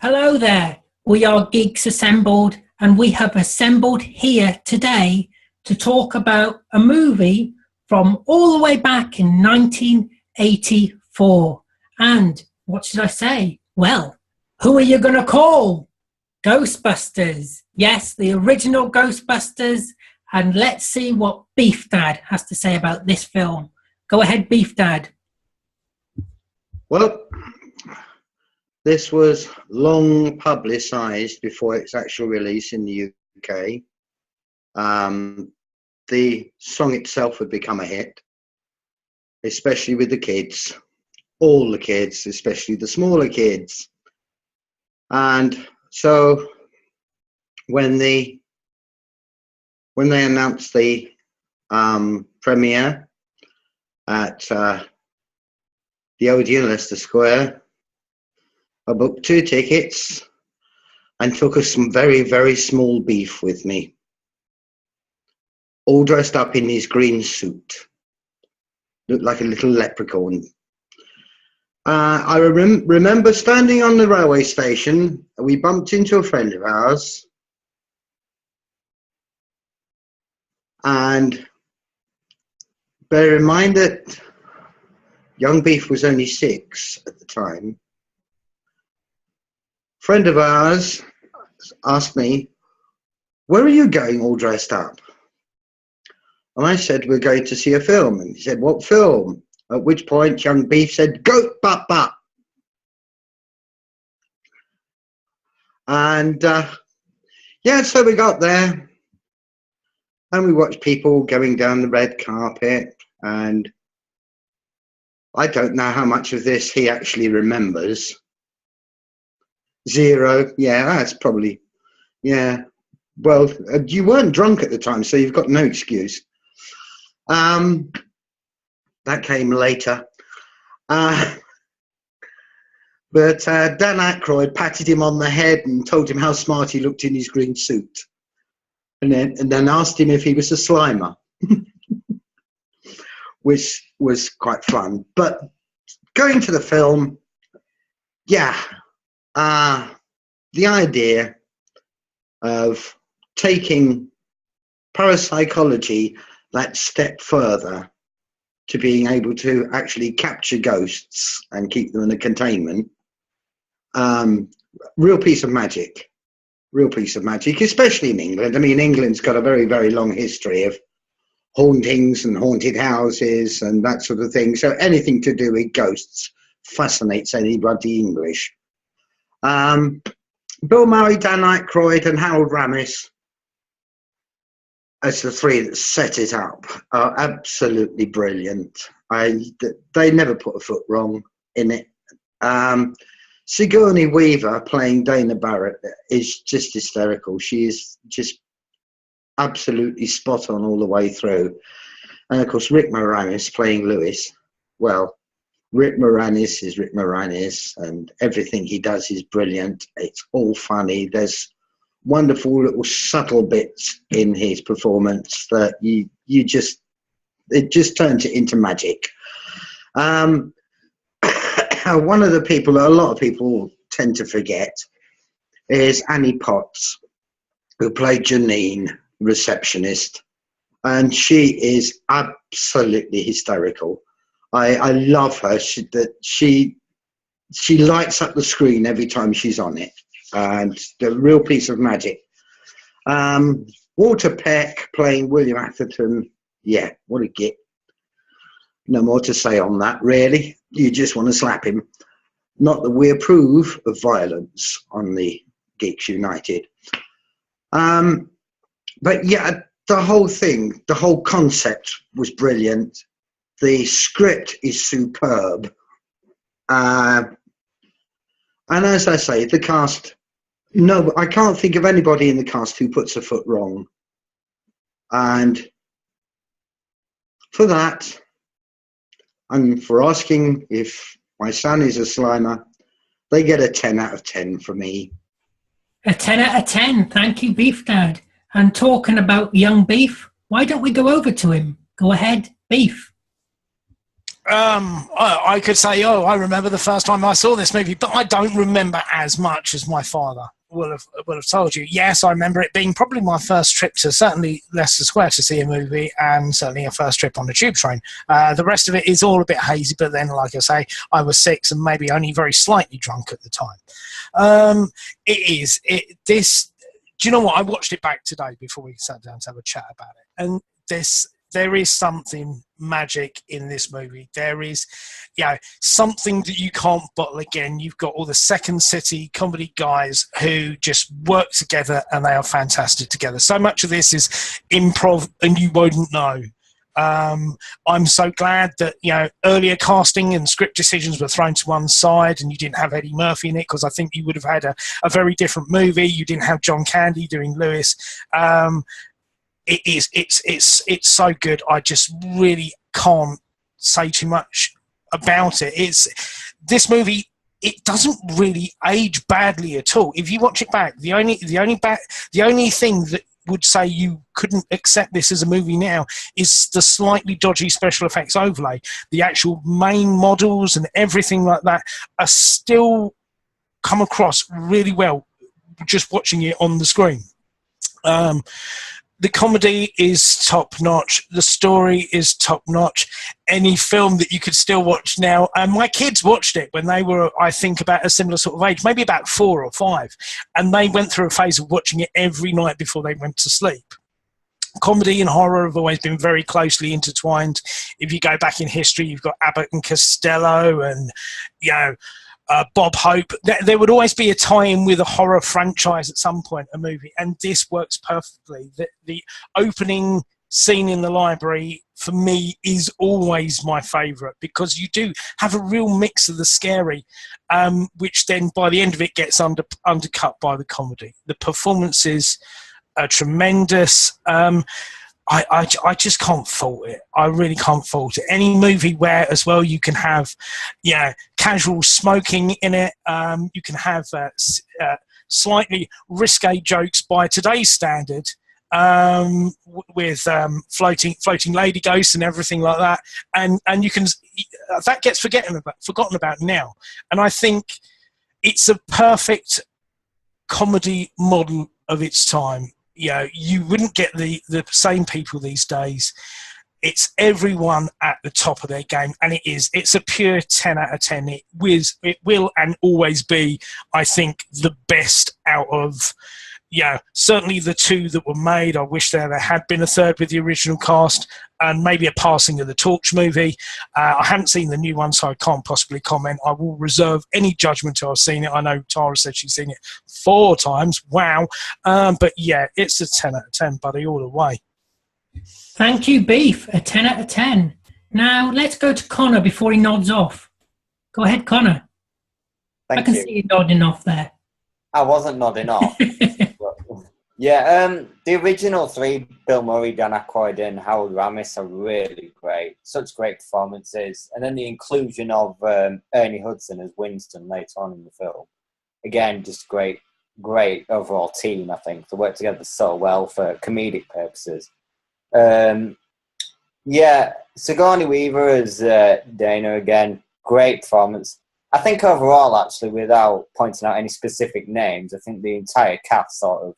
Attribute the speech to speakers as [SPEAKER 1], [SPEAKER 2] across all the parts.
[SPEAKER 1] Hello there. We are Geeks Assembled, and we have assembled here today to talk about a movie from all the way back in 1984. And what should I say? Well, who are you going to call? Ghostbusters. Yes, the original Ghostbusters. And let's see what Beef Dad has to say about this film. Go ahead, Beef Dad.
[SPEAKER 2] Well, this was long publicised before its actual release in the UK. The song itself had become a hit, especially with the kids, all the kids, especially the smaller kids. And so when they announced the premiere at the Odeon, Leicester Square, I booked 2 tickets and took some very, very small beef with me, all dressed up in his green suit. Looked like a little leprechaun. I remember standing on the railway station. We bumped into a friend of ours, and bear in mind that young Beef was only 6 at the time. Friend of ours asked me, "Where are you going all dressed up?" And I said, "We're going to see a film." And he said, "What film?" At which point young Beef said, "Ghostbusters." And yeah, so we got there and we watched people going down the red carpet, and I don't know how much of this he actually remembers. 0. Yeah, that's probably, yeah. Well, you weren't drunk at the time, so you've got no excuse. That came later. But Dan Aykroyd patted him on the head and told him how smart he looked in his green suit. And then asked him if he was a Slimer, which was quite fun. But going to the film, yeah. The idea of taking parapsychology that step further to being able to actually capture ghosts and keep them in a containment, real piece of magic, especially in England. I mean, England's got a very, very long history of hauntings and haunted houses and that sort of thing. So anything to do with ghosts fascinates anybody English. Bill Murray, Dan Aykroyd and Harold Ramis as the 3 that set it up are absolutely brilliant. They never put a foot wrong in it. Sigourney Weaver playing Dana Barrett is just hysterical. She is just absolutely spot on all the way through. And of course Rick Moranis playing Lewis. Well, Rick Moranis is Rick Moranis, and everything he does is brilliant. It's all funny. There's wonderful little subtle bits in his performance that it just turns it into magic. One of the people that a lot of people tend to forget is Annie Potts, who played Janine, receptionist, and she is absolutely hysterical. I love her. She lights up the screen every time she's on it, and the real piece of magic. Walter Peck playing William Atherton. Yeah, what a git. No more to say on that, really. You just want to slap him. Not that we approve of violence on the Geeks United. But yeah, the whole thing, the whole concept was brilliant. The script is superb. And as I say, the cast, no, I can't think of anybody in the cast who puts a foot wrong. And for that, and for asking if my son is a Slimer, they get a 10 out of 10 from me.
[SPEAKER 1] A 10 out of 10. Thank you, Beef Dad. And talking about young Beef, why don't we go over to him? Go ahead, Beef.
[SPEAKER 3] I could say, oh, I remember the first time I saw this movie, but I don't remember as much as my father will have told you. Yes, I remember it being probably my first trip to certainly Leicester Square to see a movie, and certainly a first trip on the tube train. The rest of it is all a bit hazy, but then, like I say, I was 6 and maybe only very slightly drunk at the time. Do you know what? I watched it back today before we sat down to have a chat about it, and there is something magic in this movie. There is, something that you can't bottle again. You've got all the Second City comedy guys who just work together, and they are fantastic together. So much of this is improv, and you wouldn't know. I'm so glad that earlier casting and script decisions were thrown to one side, and you didn't have Eddie Murphy in it, because I think you would have had a very different movie. You didn't have John Candy doing Lewis. It's so good. I just really can't say too much about it. This movie. It doesn't really age badly at all. If you watch it back, the only thing that would say you couldn't accept this as a movie now is the slightly dodgy special effects overlay. The actual main models and everything like that are still come across really well just watching it on the screen. The comedy is top-notch. The story is top-notch. Any film that you could still watch now, and my kids watched it when they were, I think, about a similar sort of age, maybe about 4 or 5, and they went through a phase of watching it every night before they went to sleep. Comedy and horror have always been very closely intertwined. If you go back in history, you've got Abbott and Costello and, Bob Hope. There would always be a tie-in with a horror franchise at some point, a movie, and this works perfectly. The opening scene in the library, for me, is always my favourite, because you do have a real mix of the scary, which then, by the end of it, gets undercut by the comedy. The performances are tremendous. I just can't fault it. I really can't fault it. Any movie where, as well, you can have, casual smoking in it. You can have slightly risque jokes by today's standard, with floating lady ghosts and everything like that. And you can that gets forgotten about now. And I think it's a perfect comedy model of its time. You wouldn't get the same people these days. It's everyone at the top of their game, and it's a pure 10 out of 10. It will and always be, I think, the best out of, certainly the 2 that were made. I wish there had been a third with the original cast, and maybe a passing of the torch movie. I haven't seen the new one, so I can't possibly comment. I will reserve any judgment till I've seen it. I know Tara said she's seen it 4 times. Wow. But it's a 10 out of 10, buddy, all the way.
[SPEAKER 1] Thank you, Beef. A 10 out of 10. Now, let's go to Connor before he nods off. Go ahead, Connor.
[SPEAKER 4] Thank
[SPEAKER 1] I can
[SPEAKER 4] you.
[SPEAKER 1] see you nodding off there.
[SPEAKER 4] I wasn't nodding off. The original 3, Bill Murray, Dan Aykroyd and Howard Ramis, are really great. Such great performances. And then the inclusion of Ernie Hudson as Winston later on in the film. Again, just great overall team, I think. They work together so well for comedic purposes. Sigourney Weaver as Dana, again, great performance. I think overall, actually, without pointing out any specific names, I think the entire cast sort of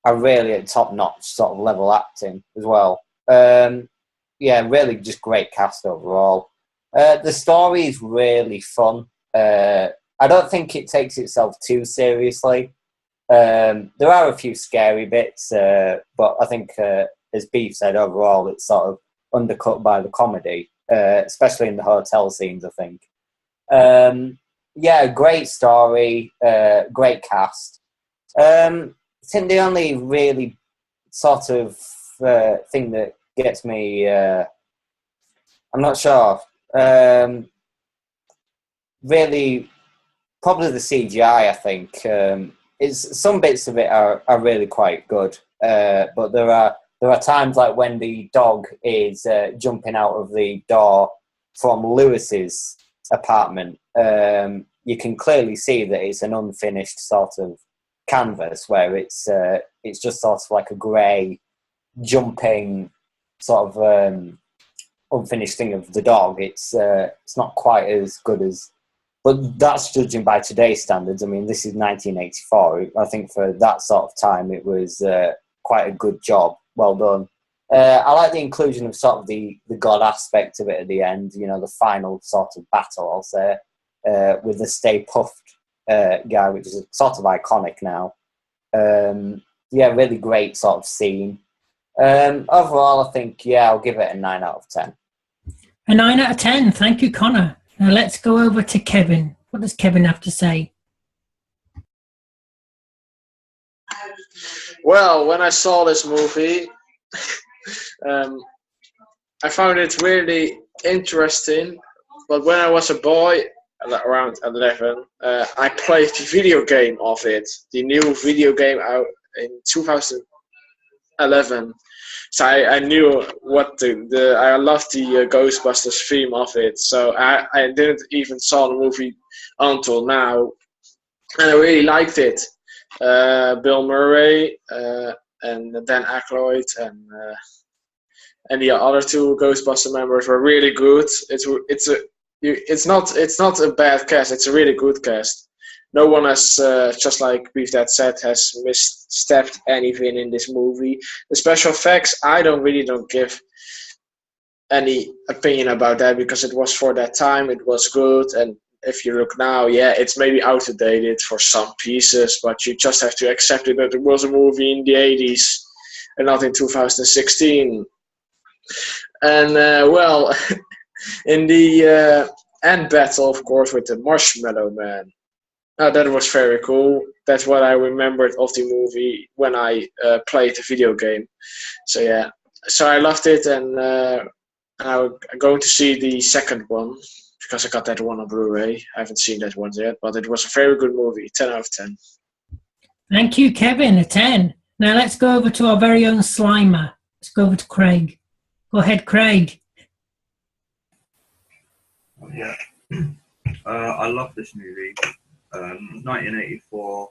[SPEAKER 4] are really at top-notch sort of level acting as well. Really just great cast overall. The story is really fun. I don't think it takes itself too seriously. There are a few scary bits, but I think, as Beef said, overall it's sort of undercut by the comedy, especially in the hotel scenes, I think. Great story, great cast. I think the only really sort of thing that gets me, I'm not sure, really, probably the CGI, I think. Some bits of it are really quite good, but there are times like when the dog is jumping out of the door from Lewis's apartment. You can clearly see that it's an unfinished sort of canvas where it's just sort of like a grey jumping sort of unfinished thing of the dog. It's not quite as good as, but that's judging by today's standards. I mean, this is 1984. I think for that sort of time, it was quite a good job. Well done. I like the inclusion of sort of the god aspect of it at the end. You know, the final sort of battle, I'll say, with the Stay Puft guy, which is sort of iconic now. Really great sort of scene. Overall, I think, I'll give it a 9 out of 10.
[SPEAKER 1] A 9 out of 10. Thank you, Connor. Now let's go over to Kevin. What does Kevin have to say?
[SPEAKER 5] Well, when I saw this movie, I found it really interesting. But when I was a boy, around 11, I played the video game of it. The new video game out in 2011. So I knew what I loved the Ghostbusters theme of it. So I didn't even saw the movie until now, and I really liked it. Bill Murray and Dan Aykroyd and the other two Ghostbuster members were really good. It's not a bad cast. It's a really good cast. No one has, just like Beef Dad said, has misstepped anything in this movie. The special effects, I don't give any opinion about that because it was for that time. It was good, and if you look now, it's maybe outdated for some pieces, but you just have to accept it that it was a movie in the 80s and not in 2016. And in the end battle, of course, with the Marshmallow Man. That was very cool. That's what I remembered of the movie when I played the video game. So I loved it, and I'm going to see the second one because I got that one on Blu-ray. I haven't seen that one yet, but it was a very good movie. 10 out of 10.
[SPEAKER 1] Thank you, Kevin. A 10. Now let's go over to our very own Slimer. Let's go over to Craig. Go ahead, Craig.
[SPEAKER 6] Yeah, I love this movie. 1984,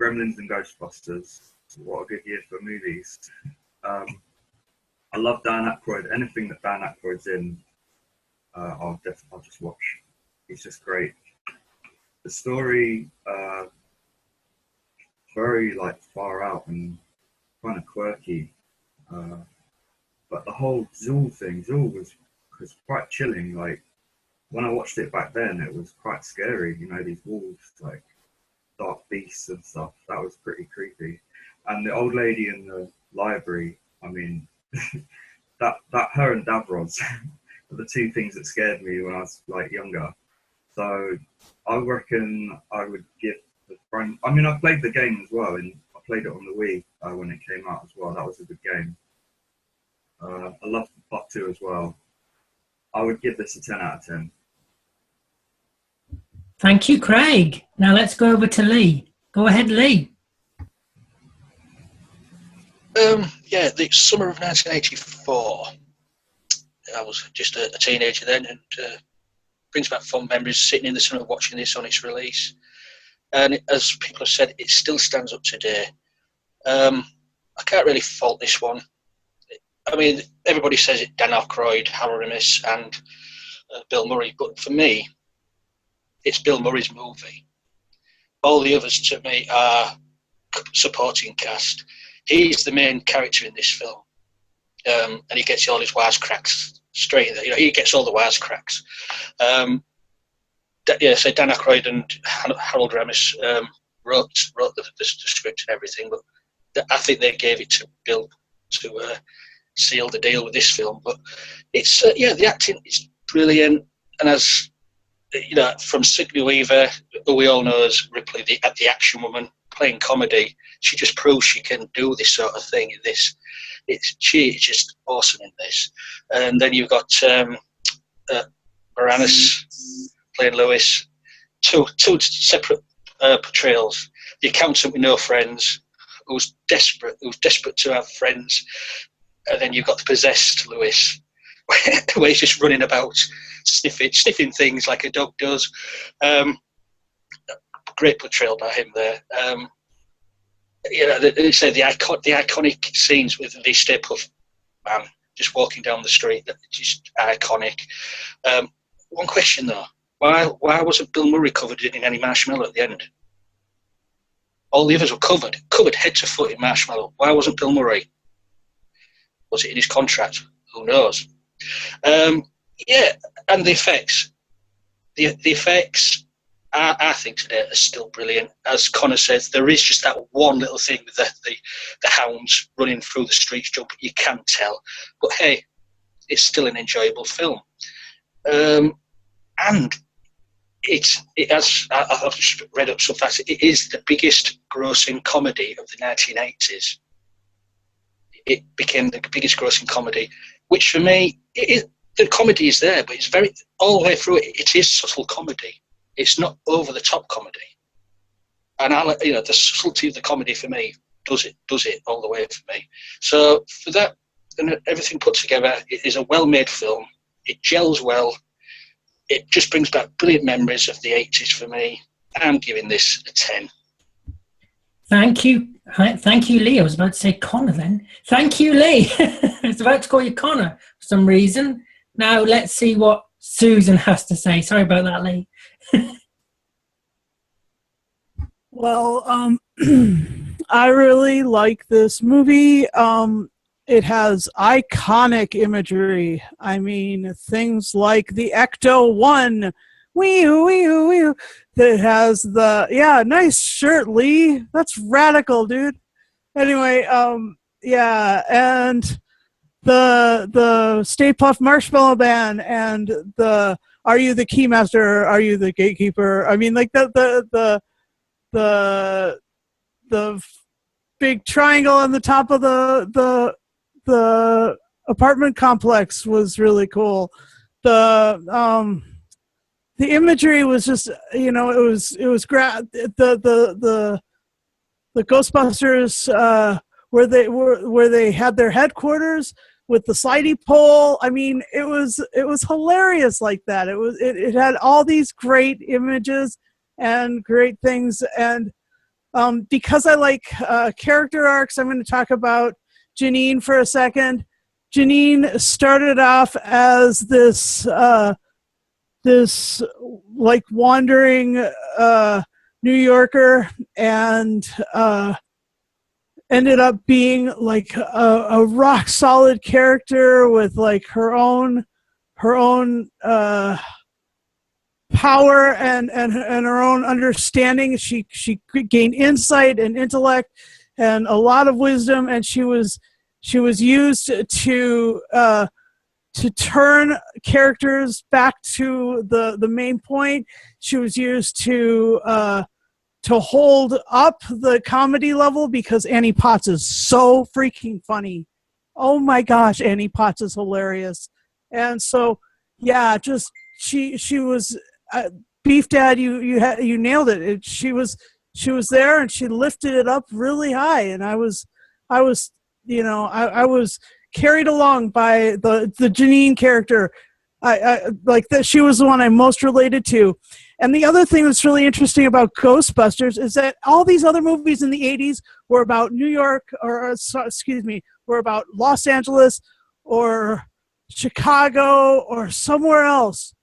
[SPEAKER 6] Gremlins and Ghostbusters. What a good year for movies. I love Dan Aykroyd. Anything that Dan Aykroyd's in, I'll just watch. He's just great. The story, very far out and kind of quirky. But the whole Zool thing, was quite chilling. When I watched it back then, it was quite scary. You know, these wolves, dark beasts and stuff. That was pretty creepy. And the old lady in the library, I mean, that her and Davros are the two things that scared me when I was younger. So I reckon I would give the front. I mean, I played the game as well, and I played it on the Wii when it came out as well. That was a good game. I loved part 2 as well. I would give this a 10 out of 10.
[SPEAKER 1] Thank you, Craig. Now let's go over to Lee. Go ahead, Lee.
[SPEAKER 7] The summer of 1984. I was just a teenager then, and brings back fond memories sitting in the cinema watching this on its release. And as people have said, it still stands up today. I can't really fault this one. I mean, everybody says it, Dan Aykroyd, Harold Ramis, and Bill Murray, but for me, it's Bill Murray's movie. All the others, to me, are supporting cast. He's the main character in this film, and he gets all his wisecracks straight in there. You know, he gets all the wisecracks. So Dan Aykroyd and Harold Ramis wrote the script and everything, but I think they gave it to Bill to seal the deal with this film. But it's the acting is brilliant, and as you know, from Sigourney Weaver, who we all know as Ripley, the action woman playing comedy, she just proves she can do this sort of thing in this. She is just awesome in this. And then you've got Moranis playing Lewis. Two separate portrayals. The accountant with no friends, who's desperate to have friends. And then you've got the possessed Lewis, where he's just running about, sniffing things like a dog does. Great portrayal by him there. They say the iconic scenes with the Stay Puft Man just walking down the street, that's just iconic. One question though, why wasn't Bill Murray covered in any marshmallow at the end? All the others were covered head to foot in marshmallow. Why wasn't Bill Murray? Was it in his contract? Who knows? Yeah, and the effects. The effects, I think today are still brilliant. As Connor says, there is just that one little thing with the hounds running through the streets, jumping. You can't tell, but hey, it's still an enjoyable film. And it has. I've just read up some facts. It is the biggest grossing comedy of the 1980s. It became the biggest grossing comedy, which for me, the comedy is there, but it's very all the way through it. It is subtle comedy. It's not over the top comedy, and the subtlety of the comedy for me does it all the way for me. So for that and everything put together, it is a well-made film. It gels well. It just brings back brilliant memories of the 80s for me. I'm giving this a 10.
[SPEAKER 1] Thank you. Thank you, Lee. I was about to say Connor then. Thank you, Lee. I was about to call you Connor for some reason. Now let's see what Susan has to say. Sorry about that, Lee.
[SPEAKER 8] Well, I really like this movie. It has iconic imagery. I mean, things like the Ecto-1. Wee-oo. That has nice shirt, Lee. That's radical, dude. Anyway, and the Stay Puft Marshmallow Band and the Are You the Keymaster? Are You the Gatekeeper? I mean, like the big triangle on the top of the apartment complex was really cool. The imagery was just, it was the Ghostbusters where they had their headquarters with the slidey pole. I mean, it was hilarious like that. It had all these great images and great things. And because I like character arcs, I'm going to talk about Janine for a second. Janine started off as this like wandering New Yorker, and ended up being like a rock solid character with like her own power and her own understanding. She gained insight and intellect and a lot of wisdom, and she was used to turn characters back to the main point. She was used to hold up the comedy level, because Annie Potts is so freaking funny. Oh my gosh, Annie Potts is hilarious. And so, yeah, just she was Beef Dad. You nailed it. She was there, and she lifted it up really high, and I was carried along by the Janine character. I like that. She was the one I most related to. And the other thing that's really interesting about Ghostbusters is that all these other movies in the 80s were about New York, were about Los Angeles or Chicago or somewhere else.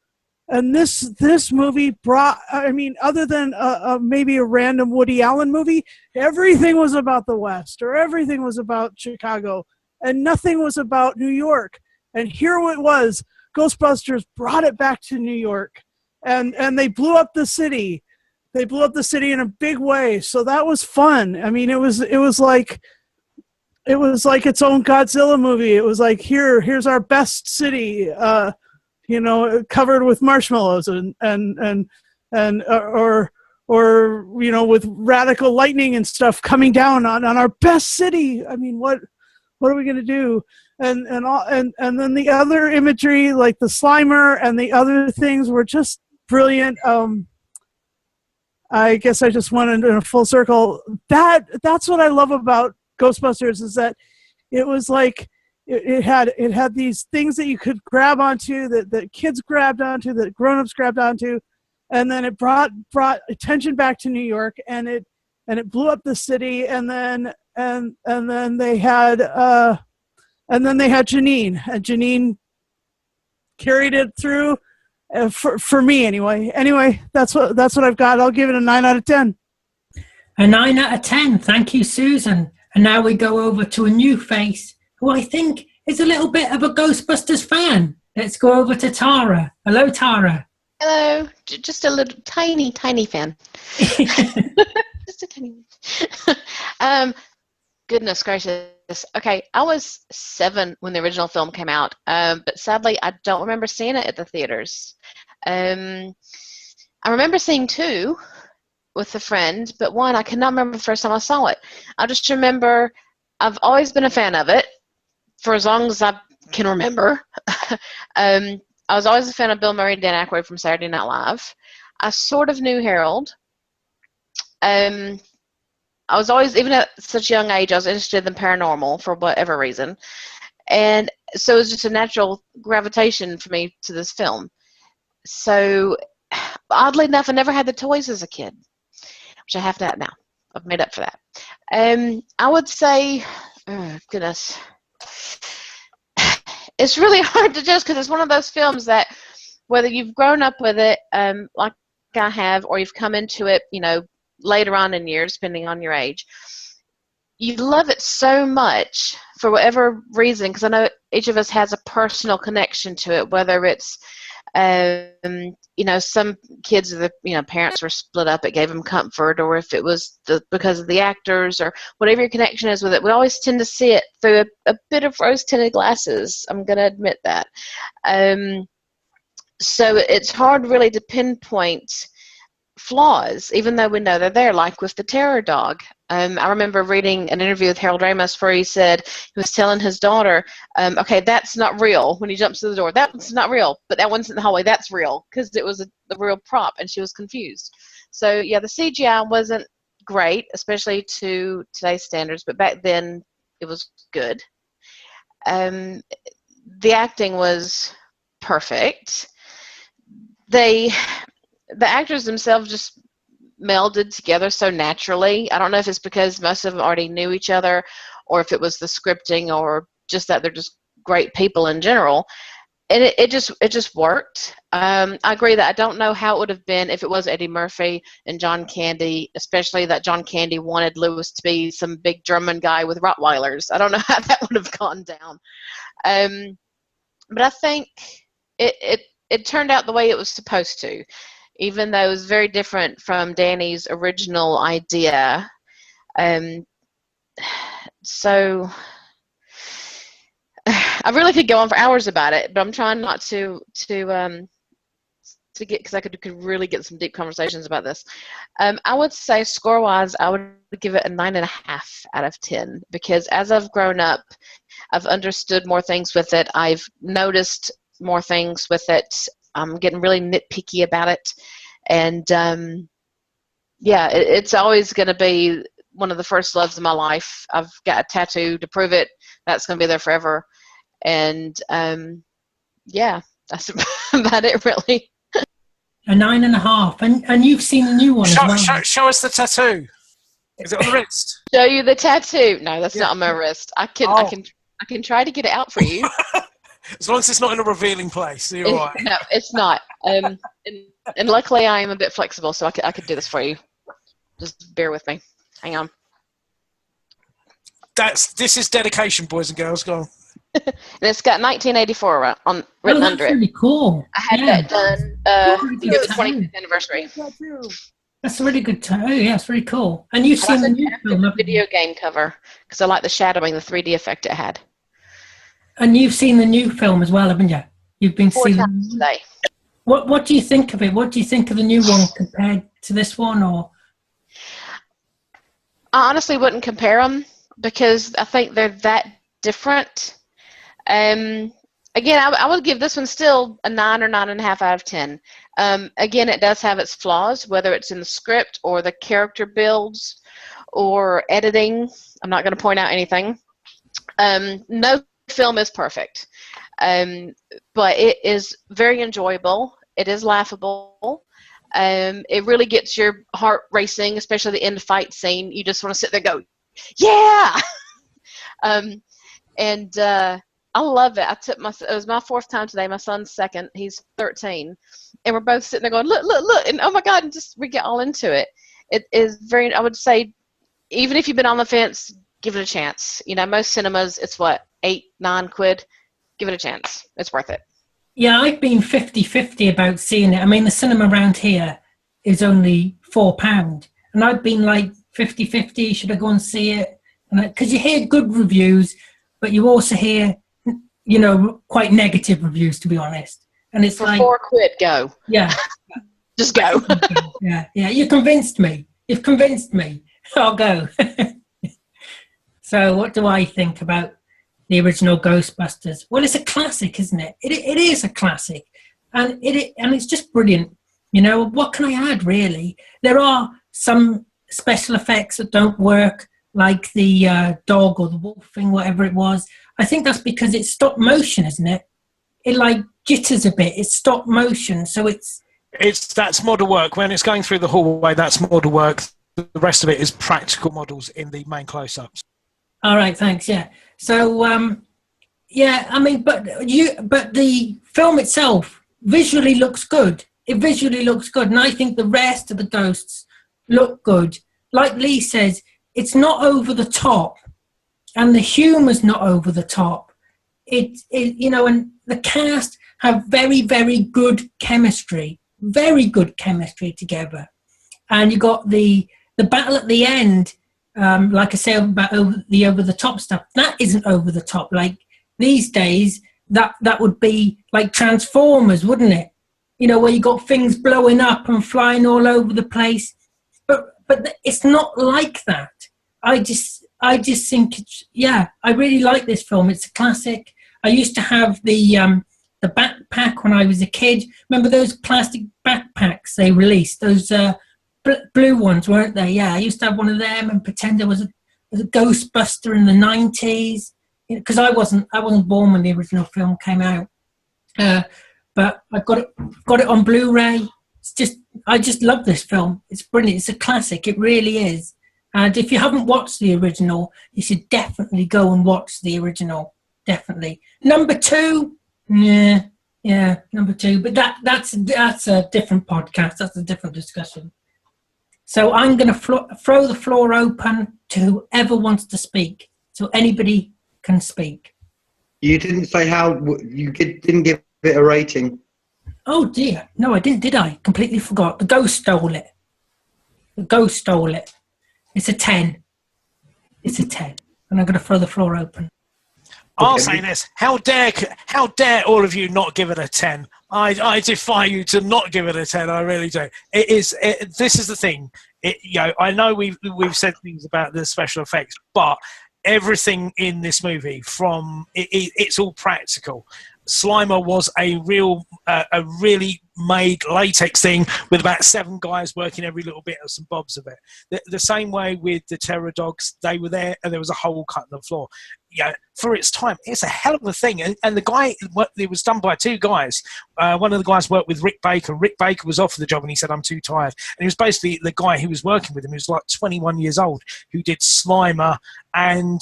[SPEAKER 8] And this movie brought, other than maybe a random Woody Allen movie, everything was about the West, or everything was about Chicago, and nothing was about New York. And here it was. Ghostbusters brought it back to New York, and they blew up the city. They blew up the city in a big way. So that was fun. I mean, it was like its own Godzilla movie. It was like, here's our best city, covered with marshmallows and with radical lightning and stuff coming down on our best city. I mean, what are we going to do? And then the other imagery, like the Slimer and the other things, were just brilliant. I guess I just went in a full circle. That's what I love about Ghostbusters, is that it was like it had these things that you could grab onto, that kids grabbed onto, that grown-ups grabbed onto, and then it brought attention back to New York, and it blew up the city, and then they had And then they had Janine, and Janine carried it through for me anyway. Anyway, that's what I've got. I'll give it a 9 out of 10.
[SPEAKER 1] A 9 out of 10. Thank you, Susan. And now we go over to a new face who I think is a little bit of a Ghostbusters fan. Let's go over to Tara. Hello, Tara.
[SPEAKER 9] Hello. Just a little tiny fan. Just a tiny one. Goodness gracious. Okay, I was 7 when the original film came out, but sadly I don't remember seeing it at the theaters. I remember seeing 2 with a friend, but 1 I cannot remember the first time I saw it. I just remember I've always been a fan of it for as long as I can remember. I was always a fan of Bill Murray and Dan Aykroyd from Saturday Night Live. I sort of knew Harold. I was always, even at such a young age, I was interested in paranormal for whatever reason. And so it was just a natural gravitation for me to this film. So, oddly enough, I never had the toys as a kid, which I have that now. I've made up for that. I would say, oh, goodness, it's really hard to judge because it's one of those films that whether you've grown up with it like I have, or you've come into it, later on in years, depending on your age, you love it so much for whatever reason, because I know each of us has a personal connection to it, whether it's some kids, parents were split up, it gave them comfort, or if it was because of the actors, or whatever your connection is with it. We always tend to see it through a bit of rose-tinted glasses. I'm going to admit that. So it's hard really to pinpoint flaws, even though we know they're there, like with the terror dog. I remember reading an interview with Harold Ramis where he said he was telling his daughter, okay, that's not real, when he jumps through the door. That's not real, but that one's in the hallway. That's real, because it was a real prop, and she was confused. So, yeah, the CGI wasn't great, especially to today's standards, but back then it was good. The acting was perfect. The actors themselves just melded together so naturally. I don't know if it's because most of them already knew each other, or if it was the scripting, or just that they're just great people in general. And it just worked. I agree that I don't know how it would have been if it was Eddie Murphy and John Candy, especially that John Candy wanted Lewis to be some big German guy with Rottweilers. I don't know how that would have gone down. But I think it turned out the way it was supposed to, even though it was very different from Danny's original idea. So I really could go on for hours about it, but I'm trying not to get, because I could really get some deep conversations about this. I would say score-wise, I would give it a 9.5 out of 10, because as I've grown up, I've understood more things with it. I've noticed more things with it. I'm getting really nitpicky about it. And, it's always going to be one of the first loves of my life. I've got a tattoo to prove it. That's going to be there forever. And, that's about it, really.
[SPEAKER 1] A 9.5. And you've seen the new one as well.
[SPEAKER 3] Show us the tattoo. Is it on the wrist?
[SPEAKER 9] Show you the tattoo. No, that's not on my wrist. I can try to get it out for you.
[SPEAKER 3] As long as it's not in a revealing place, you're all right.
[SPEAKER 9] No, it's not. And luckily I am a bit flexible, so I could do this for you. Just bear with me. Hang on.
[SPEAKER 1] This
[SPEAKER 3] is dedication, boys and girls. Go on.
[SPEAKER 9] And it's got 1984 written under it.
[SPEAKER 1] That's really cool.
[SPEAKER 9] I had that done for the 25th anniversary.
[SPEAKER 1] That's a really good tattoo. Yeah, it's really cool. And you've seen the new film,
[SPEAKER 9] the video game cover, because I like the shadowing, the 3D effect it had.
[SPEAKER 1] And you've seen the new film as well, haven't you? You've been
[SPEAKER 9] 4 times today.
[SPEAKER 1] What do you think of it? What do you think of the new one compared to this one? Or
[SPEAKER 9] I honestly wouldn't compare them, because I think they're that different. Again, I would give this one still a 9 or 9.5 out of 10. Again, it does have its flaws, whether it's in the script or the character builds or editing. I'm not going to point out anything. No film is perfect, but it is very enjoyable. It is laughable. It really gets your heart racing, especially the end fight scene. You just want to sit there and go, yeah! And I love it. It was my fourth time today. My son's second. He's 13, and we're both sitting there going, look, look, look, and oh my God, and just we get all into it. It is very. I would say, even if you've been on the fence, give it a chance. You know, most cinemas, it's what, £8-9. Give it a chance. It's worth it.
[SPEAKER 1] Yeah, I've been 50-50 about seeing it. I mean, the cinema around here is only £4, and I've been like 50-50. Should I go and see it? Because you hear good reviews, but you also hear, you know, quite negative reviews, to be honest. And it's
[SPEAKER 9] for
[SPEAKER 1] like
[SPEAKER 9] £4, go.
[SPEAKER 1] Yeah,
[SPEAKER 9] just go.
[SPEAKER 1] yeah. You convinced me. You've convinced me. I'll go. So, what do I think about the original Ghostbusters? Well, it's a classic, isn't it? It is a classic, and it's just brilliant. You know, what can I add? Really, there are some special effects that don't work, like the dog or the wolf thing, whatever it was. I think that's because it's stop motion, isn't it? It like jitters a bit. It's stop motion, so that's
[SPEAKER 3] model work. When it's going through the hallway, that's model work. The rest of it is practical models in the main close-ups.
[SPEAKER 1] All right, thanks. Yeah. So, yeah, I mean, but the film itself visually looks good. It visually looks good, and I think the rest of the ghosts look good. Like Lee says, it's not over the top, and the humour's not over the top. It you know, and the cast have very, very good chemistry together. And you got the battle at the end, like I say, about over the top stuff. That isn't over the top. Like these days, that would be like Transformers, wouldn't it? You know, where you got things blowing up and flying all over the place. But it's not like that. I just think I really like this film. It's a classic. I used to have the backpack when I was a kid. Remember those plastic backpacks they released? Those blue ones, weren't they? Yeah, I used to have one of them and pretend there was a Ghostbuster in the 90s. Because I wasn't born when the original film came out. But I got it on Blu-ray. I just love this film. It's brilliant. It's a classic. It really is. And if you haven't watched the original, you should definitely go and watch the original. Definitely. Number 2, number 2. But that's a different podcast. That's a different discussion. So I'm going to throw the floor open to whoever wants to speak. So anybody can speak.
[SPEAKER 2] You didn't say didn't give it a rating.
[SPEAKER 1] Oh dear, no, I didn't. Did I? Completely forgot. The ghost stole it. It's a 10. It's a 10, and I'm going to throw the floor open.
[SPEAKER 3] I'll say this: how dare all of you not give it a 10? I defy you to not give it a 10. I really do. This is the thing. I know we've said things about the special effects, but everything in this movie, it's all practical. Slimer was a really made latex thing with about 7 guys working every little bit of some bobs of it. The same way with the terror dogs, they were there and there was a hole cut in the floor. For its time, it's a hell of a thing. And the guy, it was done by 2 guys. One of the guys worked with Rick Baker. Rick Baker was offered the job and he said, I'm too tired. And he was basically the guy who was working with him, who was like 21 years old, who did Slimer and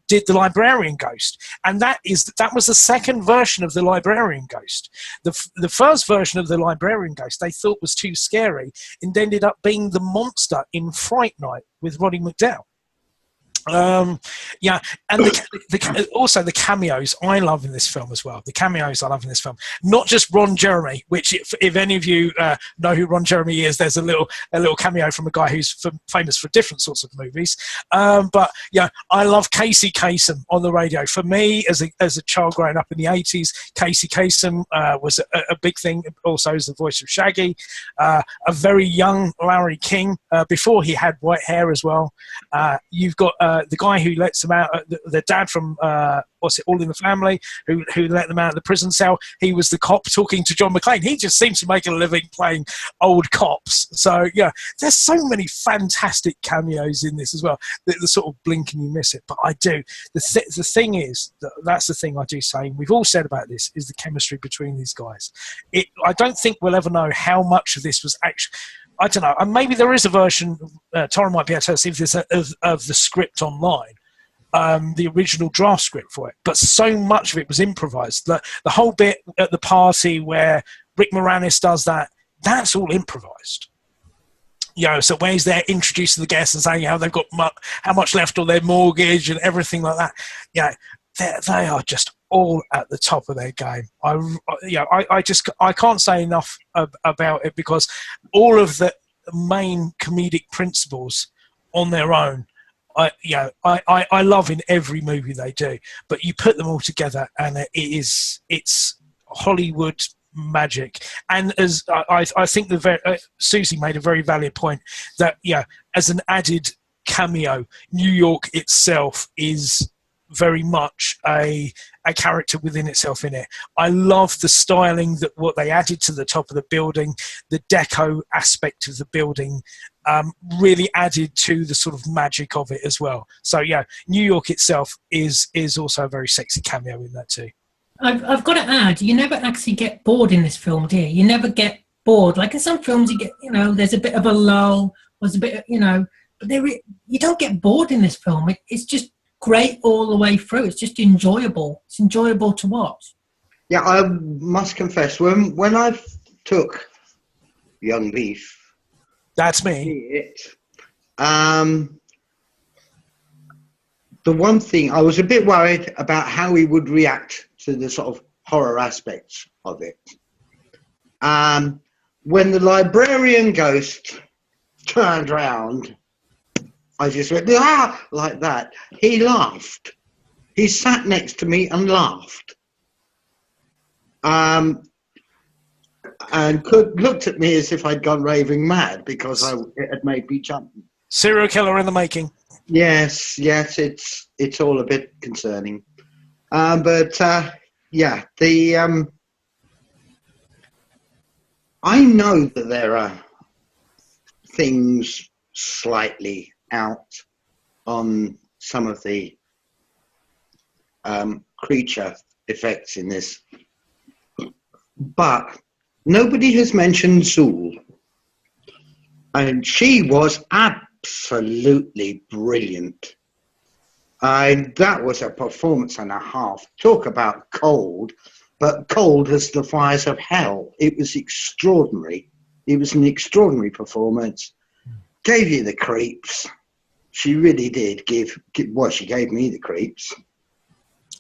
[SPEAKER 3] did the Librarian Ghost. And that was the second version of the Librarian Ghost. The first version of the Librarian Ghost they thought was too scary and ended up being the monster in Fright Night with Roddy McDowall. And also the cameos I love in this film as well. The cameos I love in this film, not just Ron Jeremy, which if any of you know who Ron Jeremy is, there's a little cameo from a guy who's famous for different sorts of movies. But I love Casey Kasem on the radio. For me, as a child growing up in the 80s, Casey Kasem was a big thing. Also as the voice of Shaggy, a very young Larry King before he had white hair as well. You've got the guy who lets them out, the dad from All in the Family, who let them out of the prison cell. He was the cop talking to John McClane. He just seems to make a living playing old cops. So there's so many fantastic cameos in this as well. The sort of blink and you miss it, but I do. The thing is, that's the thing I do say, and we've all said about this, is the chemistry between these guys. I don't think we'll ever know how much of this was actually. I don't know. And maybe there is a version. Tara might be able to see if there's of the script online. the original draft script for it, but so much of it was improvised. The whole bit at the party where Rick Moranis does that, that's all improvised. So when he's there introducing the guests and saying how they've got how much left on their mortgage and everything like that, they are just all at the top of their game. I can't say enough about it, because all of the main comedic principles on their own, I love in every movie they do. But you put them all together, and it's Hollywood magic. And as I think Susie made a very valid point that as an added cameo, New York itself is very much a character within itself in it. I love the styling, that what they added to the top of the building, the deco aspect of the building, really added to the sort of magic of it as well. So New York itself is also a very sexy cameo in that too.
[SPEAKER 1] I've got to add, you never actually get bored in this film, do you? You never get bored. Like in some films, you get, there's a bit of a lull, there's a bit of, but you don't get bored in this film. It's just great all the way through. It's just enjoyable. It's enjoyable to watch.
[SPEAKER 2] Yeah, I must confess, when I took Young Beef,
[SPEAKER 3] that's me.
[SPEAKER 2] The one thing I was a bit worried about how he would react to the sort of horror aspects of it. When the librarian ghost turned round, I just went, like that. He laughed. He sat next to me and laughed. And looked at me as if I'd gone raving mad, because it had made me jump.
[SPEAKER 3] Serial killer in the making.
[SPEAKER 2] Yes, it's all a bit concerning. I know that there are things slightly out on some of the creature effects in this, but nobody has mentioned Zool, and she was absolutely brilliant. That was a performance and a half. Talk about cold, but cold as the fires of hell. It was extraordinary. It was an extraordinary performance. Gave you the creeps. She really did she gave me the creeps.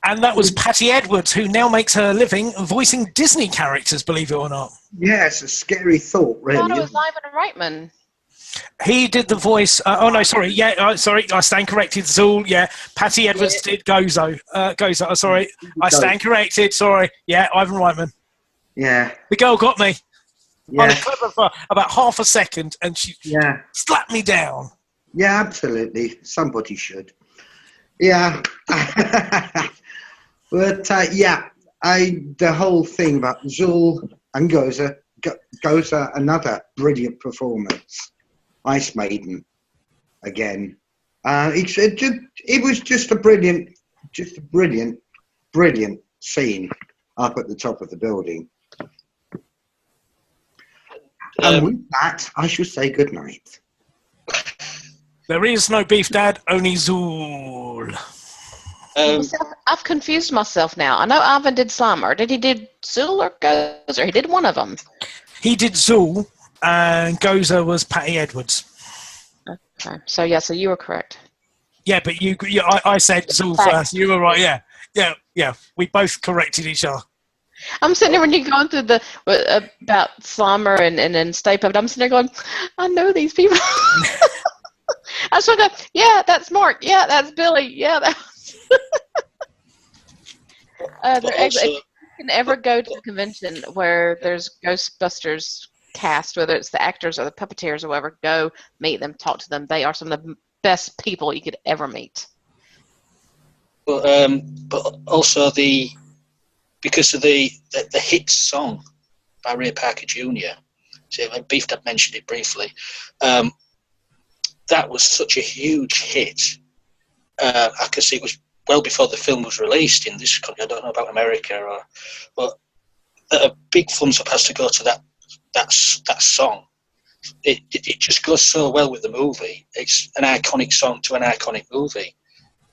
[SPEAKER 3] And that was Patty Edwards, who now makes her living voicing Disney characters, believe it or not.
[SPEAKER 2] Yeah, it's a scary thought, really.
[SPEAKER 9] I thought it was Ivan Reitman.
[SPEAKER 3] He did the voice. Sorry. I stand corrected. Zool. Yeah, Patty Edwards did Gozo. Gozo. Sorry, I stand corrected. Sorry. Yeah, Ivan Reitman.
[SPEAKER 2] Yeah.
[SPEAKER 3] The girl got me.
[SPEAKER 2] Yeah.
[SPEAKER 3] On a clip of about half a second, and she slapped me down.
[SPEAKER 2] Yeah, absolutely. Somebody should. Yeah. But the whole thing about Zool and Goza, another brilliant performance. Ice Maiden, again. It was just a brilliant scene up at the top of the building. And with that, I should say good night.
[SPEAKER 3] There is no beef, Dad, only Zool.
[SPEAKER 9] I've confused myself now. I know Ivan did Slimer. Did he do Zool or Gozer? He did one of them.
[SPEAKER 3] He did Zool, and Gozer was Patty Edwards.
[SPEAKER 9] Okay. So you were correct.
[SPEAKER 3] Yeah, but I said Zool first. You were right. Yeah. We both corrected each other.
[SPEAKER 9] I'm sitting there when you're going through about Slimer and Stay Puft. I'm sitting there going, I know these people. I just want to, that's Mark. Yeah, that's Billy. Yeah, that's. If you can ever go to a convention where there's Ghostbusters cast, whether it's the actors or the puppeteers or whatever, go meet them, talk to them. They are some of the best people you could ever meet.
[SPEAKER 7] But also because of the hit song by Ray Parker Jr. So Beef Dad mentioned it briefly. That was such a huge hit. I could see it was well before the film was released in this country. I don't know about America, but a big thumbs up has to go to that song. It just goes so well with the movie. It's an iconic song to an iconic movie.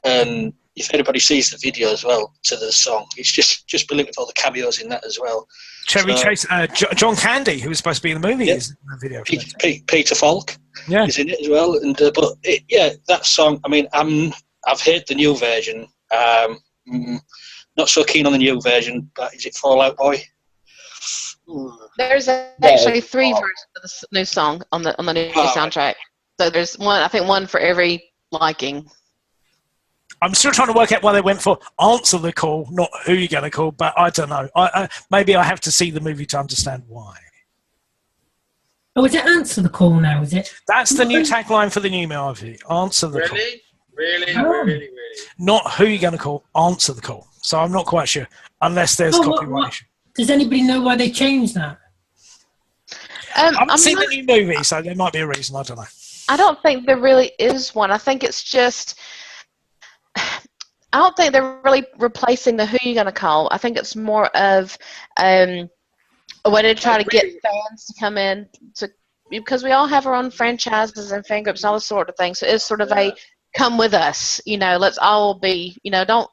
[SPEAKER 7] And if anybody sees the video as well to the song, it's just brilliant with all the cameos in that as well.
[SPEAKER 3] Chevy Chase, John Candy, who was supposed to be in the movie, is in the video.
[SPEAKER 7] Peter Falk is in it as well. And that song. I mean, I've heard the new version. Not so keen on the new version, but is it Fall Out Boy?
[SPEAKER 9] There's actually 3 versions of the new song on the new soundtrack. So there's one, I think, one for every liking.
[SPEAKER 3] I'm still trying to work out why they went for answer the call, not who you're going to call, but I don't know. Maybe I have to see the movie to understand why.
[SPEAKER 1] Oh, is it answer the call now, is it?
[SPEAKER 3] That's the new tagline for the new movie. Answer the call.
[SPEAKER 5] Really?
[SPEAKER 3] Not who you're going to call, answer the call. So I'm not quite sure, unless there's copyright issue.
[SPEAKER 1] Does anybody know why they changed that?
[SPEAKER 3] I haven't seen the new movie, so there might be a reason. I don't know.
[SPEAKER 9] I don't think there really is one. I think it's just... I don't think they're really replacing the who you're going to call. I think it's more of a way to try to get fans to come in, because we all have our own franchises and fan groups and all this sort of thing. So it's sort of a come with us, let's all be, don't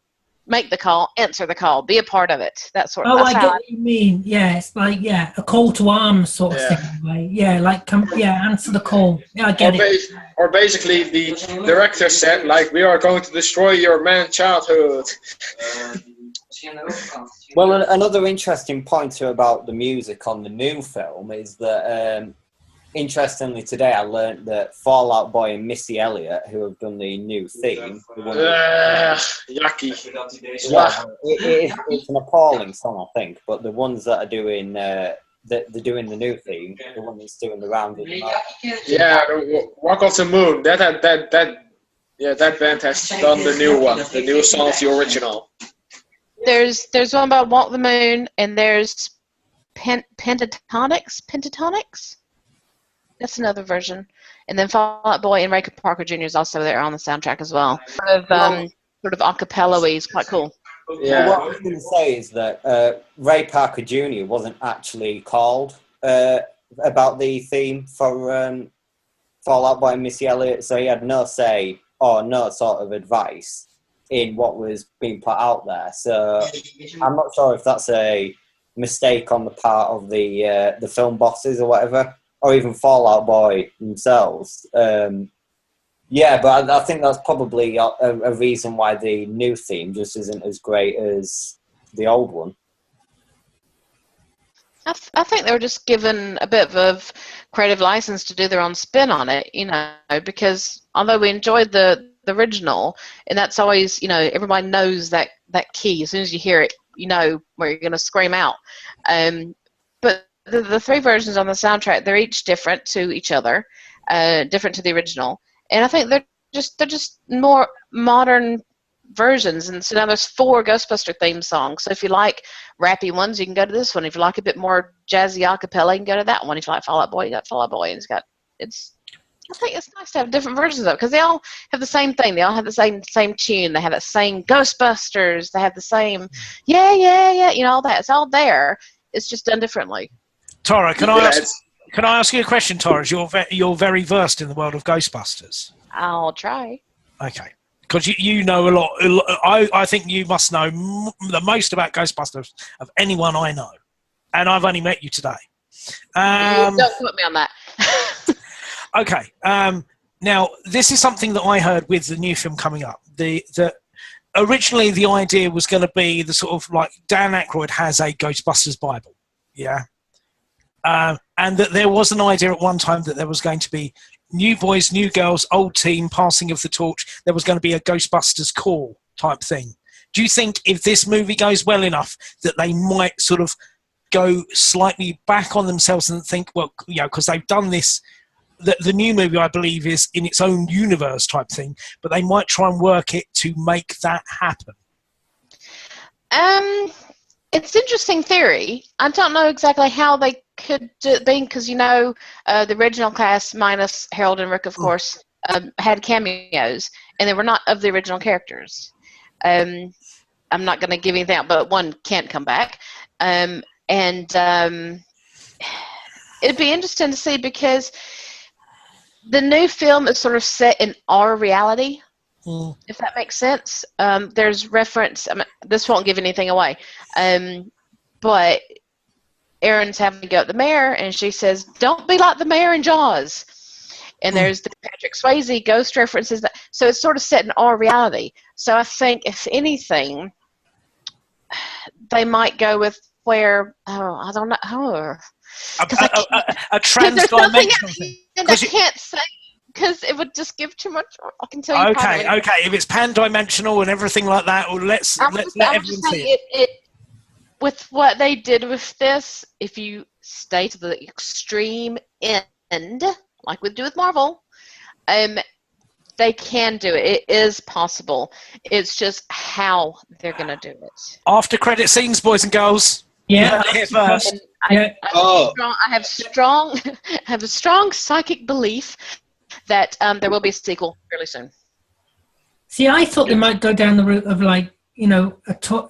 [SPEAKER 9] make the call, answer the call, be a part of it. That sort of
[SPEAKER 1] I get what you mean. Yeah, it's like, a call to arms sort of thing. Right? Yeah, like, answer the call. Yeah, I get it.
[SPEAKER 5] Or basically, the director said, like, we are going to destroy your man's childhood.
[SPEAKER 4] Well, another interesting point about the music on the new film is that, interestingly, today I learned that Fall Out Boy and Missy Elliott, who have done the new theme...
[SPEAKER 5] yucky.
[SPEAKER 4] Yeah, it's an appalling song, I think, but the ones that are doing... they're doing the new theme, the one that's doing the round of the night.
[SPEAKER 5] Yeah, Walk of the Moon. That band has done the new one. The new song of the original.
[SPEAKER 9] There's one about Walk the Moon, and there's Pentatonics. That's another version. And then Fall Out Boy and Ray Parker Jr. is also there on the soundtrack as well. Sort of acapella-y. It's quite cool.
[SPEAKER 4] Yeah. What I was going to say is that Ray Parker Jr. wasn't actually called about the theme for Fall Out Boy and Missy Elliott, so he had no say or no sort of advice in what was being put out there. So I'm not sure if that's a mistake on the part of the film bosses or whatever, or even Fall Out Boy themselves. But I think that's probably a reason why the new theme just isn't as great as the old one.
[SPEAKER 9] I think they were just given a bit of creative license to do their own spin on it, because although we enjoyed the original, and that's always, everybody knows that key. As soon as you hear it, you know where you're going to scream out. But the 3 versions on the soundtrack, they're each different to each other, different to the original. And I think they're just more modern versions. And so now there's 4 Ghostbuster theme songs. So if you like rappy ones, you can go to this one. If you like a bit more jazzy acapella, you can go to that one. If you like Fall Out Boy, you got Fall Out Boy. And I think it's nice to have different versions of it, because they all have the same thing. They all have the same tune. They have the same Ghostbusters. They have the same all that. It's all there. It's just done differently.
[SPEAKER 3] Tara, can I ask you a question, Tara? You're very versed in the world of Ghostbusters.
[SPEAKER 9] I'll try.
[SPEAKER 3] Okay. Because you know a lot. I think you must know the most about Ghostbusters of anyone I know. And I've only met you today.
[SPEAKER 9] Don't put me on that.
[SPEAKER 3] Okay. Now, this is something that I heard with the new film coming up. Originally, the idea was going to be the sort of like Dan Aykroyd has a Ghostbusters Bible. Yeah. And that there was an idea at one time that there was going to be new boys, new girls, old team, passing of the torch. There was going to be a Ghostbusters call type thing. Do you think if this movie goes well enough that they might sort of go slightly back on themselves and think, well, because they've done this, the new movie, I believe, is in its own universe type thing, but they might try and work it to make that happen?
[SPEAKER 9] It's interesting theory. I don't know exactly how they could do it, because the original cast minus Harold and Rick, of course, had cameos, and they were not of the original characters. I'm not going to give anything out, but one can't come back, and it'd be interesting to see, because the new film is sort of set in our reality. if that makes sense. There's reference. I mean, this won't give anything away, but Erin's having to go at the mayor, and she says, "Don't be like the mayor in Jaws." And there's the Patrick Swayze ghost references. So it's sort of set in our reality. So I think, if anything, they might go with where, I don't know.
[SPEAKER 3] A trans-dimensional thing.
[SPEAKER 9] And I can't say, because it would just give too much. I can tell you.
[SPEAKER 3] Okay. If it's pan-dimensional and everything like that, well, let's let everyone see it.
[SPEAKER 9] With what they did with this, if you stay to the extreme end, like we do with Marvel, they can do it. It is possible. It's just how they're going to do it.
[SPEAKER 3] After credit scenes, boys and girls.
[SPEAKER 1] Yeah.
[SPEAKER 3] First.
[SPEAKER 9] I have a strong psychic belief that there will be a sequel fairly soon.
[SPEAKER 1] See, I thought they might go down the route of, like, you know,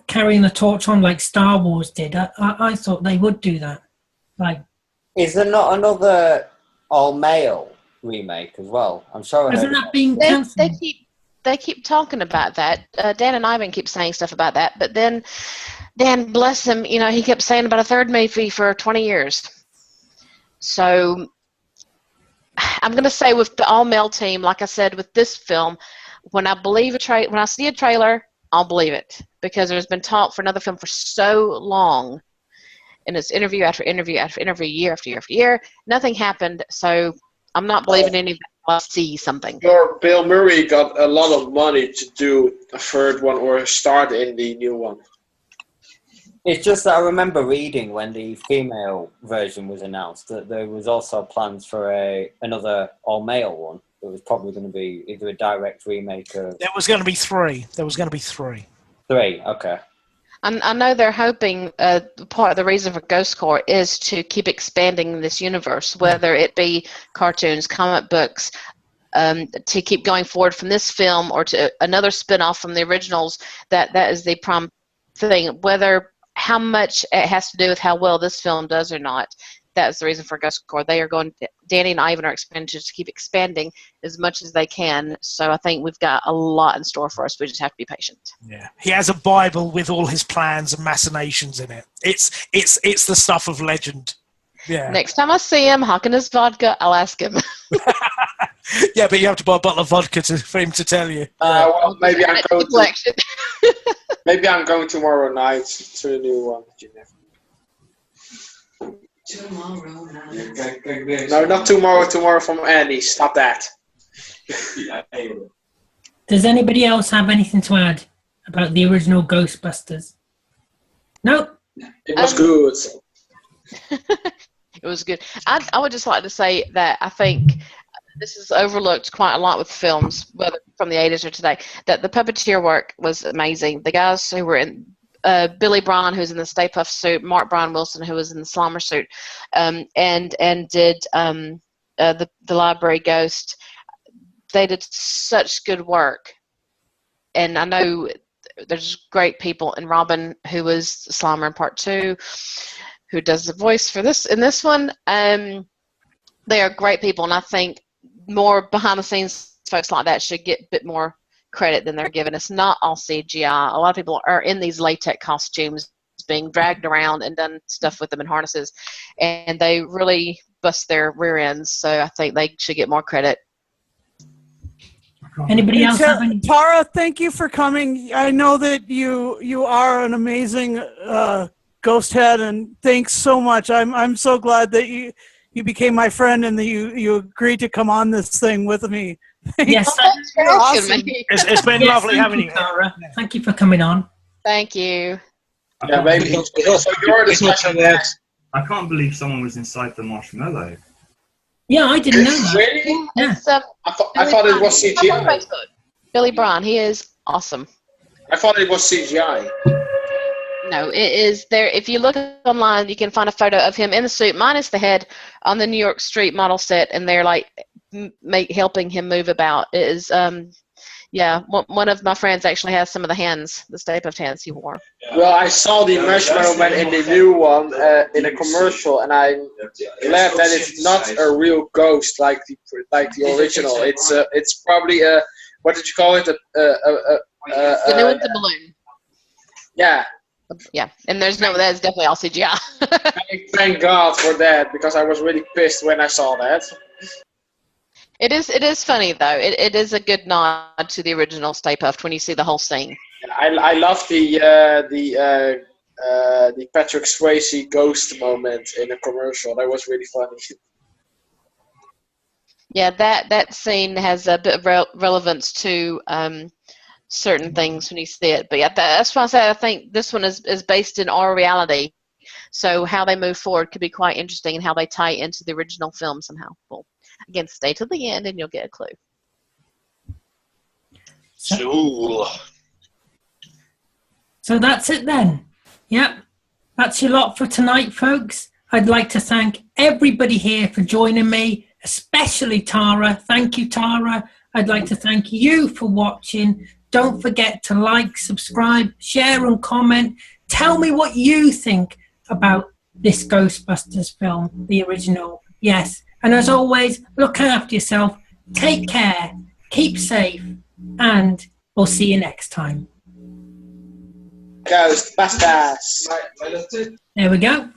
[SPEAKER 1] carrying the torch on like Star Wars did. I thought they would do that. Like,
[SPEAKER 4] is there not another all-male remake as well? I'm sure.
[SPEAKER 1] Hasn't that been cancelled?
[SPEAKER 9] They keep talking about that. Dan and Ivan keep saying stuff about that, but then Dan, bless him, you know, he kept saying about a third movie for 20 years. So I'm going to say with the all-male team, like I said with this film, when I see a trailer, I'll believe it, because there's been talk for another film for so long, and it's interview after interview after interview, year after year after year. Nothing happened, so I'm not believing any of that. I'll see something.
[SPEAKER 5] Or Bill Murray got a lot of money to do a third one or start in the new one.
[SPEAKER 4] It's just that I remember reading when the female version was announced that there was also plans for another all-male one. It was probably going to be either a direct remake or...
[SPEAKER 3] There was going to be three.
[SPEAKER 4] Three, okay.
[SPEAKER 9] I know they're hoping part of the reason for Ghost Corps is to keep expanding this universe, whether it be cartoons, comic books, to keep going forward from this film or to another spin-off from the originals. That is the prime thing. Whether how much it has to do with how well this film does or not, that's the reason for Ghost Corps. They are going. Danny and Ivan are expanding to keep expanding as much as they can. So I think we've got a lot in store for us. We just have to be patient.
[SPEAKER 3] Yeah, he has a Bible with all his plans and machinations in it. It's the stuff of legend. Yeah.
[SPEAKER 9] Next time I see him hawking his vodka, I'll ask him.
[SPEAKER 3] Yeah, but you have to buy a bottle of vodka for him to tell you.
[SPEAKER 5] Well, maybe I'm going to. Maybe I'm going tomorrow night to the new one.
[SPEAKER 10] Tomorrow night.
[SPEAKER 5] No, not tomorrow. Tomorrow from Andy. Stop that.
[SPEAKER 1] Does anybody else have anything to add about the original Ghostbusters? No.
[SPEAKER 5] It was good.
[SPEAKER 9] It was good. I would just like to say that I think this is overlooked quite a lot with films, whether from the 80s or today, that the puppeteer work was amazing. The guys who were in Billy Braun, who's in the Stay Puft suit, Mark Brian Wilson, who was in the Slimer suit, and did the Library Ghost. They did such good work, and I know there's great people. And Robin, who was Slimer in Part 2, who does the voice for this in this one, they are great people, and I think more behind the scenes folks like that should get a bit more credit than they're given. It's not all CGI. A lot of people are in these latex costumes being dragged around and done stuff with them in harnesses, and they really bust their rear ends, so I think they should get more credit.
[SPEAKER 1] Anybody else have any?
[SPEAKER 8] Tara, thank you for coming. I know that you are an amazing ghost head, and thanks so much. I'm so glad that you became my friend and that you agreed to come on this thing with me.
[SPEAKER 1] Yes,
[SPEAKER 9] Awesome.
[SPEAKER 3] It's been lovely having you,
[SPEAKER 1] Tara. Thank you for coming on.
[SPEAKER 9] Thank you.
[SPEAKER 5] Yeah, maybe. So you're the special guest.
[SPEAKER 6] I can't believe someone was inside the marshmallow.
[SPEAKER 1] Yeah, I didn't know that.
[SPEAKER 5] Really?
[SPEAKER 1] Yeah.
[SPEAKER 9] It's,
[SPEAKER 5] I thought it was CGI.
[SPEAKER 9] Billy Braun, he is awesome.
[SPEAKER 5] I thought it was CGI.
[SPEAKER 9] No, it is there. If you look online, you can find a photo of him in the suit, minus the head, on the New York Street model set, and they're like helping him move about. It is, yeah. One of my friends actually has some of the hands, the Stay Puft hands he wore.
[SPEAKER 5] Well, I saw the Marshmallow Man in the new one in a commercial, and I'm glad that it's not a real ghost like the original. It's probably a what did you call it?
[SPEAKER 9] Fiddler with the balloon.
[SPEAKER 5] Yeah.
[SPEAKER 9] Yeah, and that's definitely all CGI.
[SPEAKER 5] Thank God for that, because I was really pissed when I saw that.
[SPEAKER 9] It is funny though. It is a good nod to the original Stay Puft when you see the whole scene.
[SPEAKER 5] I love the Patrick Swayze ghost moment in a commercial. That was really funny.
[SPEAKER 9] Yeah, that scene has a bit of relevance to certain things when you see it. But yeah, that's why I say I think this one is based in our reality. So how they move forward could be quite interesting, and how they tie into the original film somehow. Well, again, stay till the end and you'll get a clue.
[SPEAKER 1] So that's it then. Yep, that's your lot for tonight, folks. I'd like to thank everybody here for joining me, especially Tara. Thank you, Tara. I'd like to thank you for watching. Don't forget to like, subscribe, share and comment. Tell me what you think about this Ghostbusters film, the original. Yes, and as always, look after yourself, take care, keep safe, and we'll see you next time.
[SPEAKER 5] Ghostbusters.
[SPEAKER 1] There we go.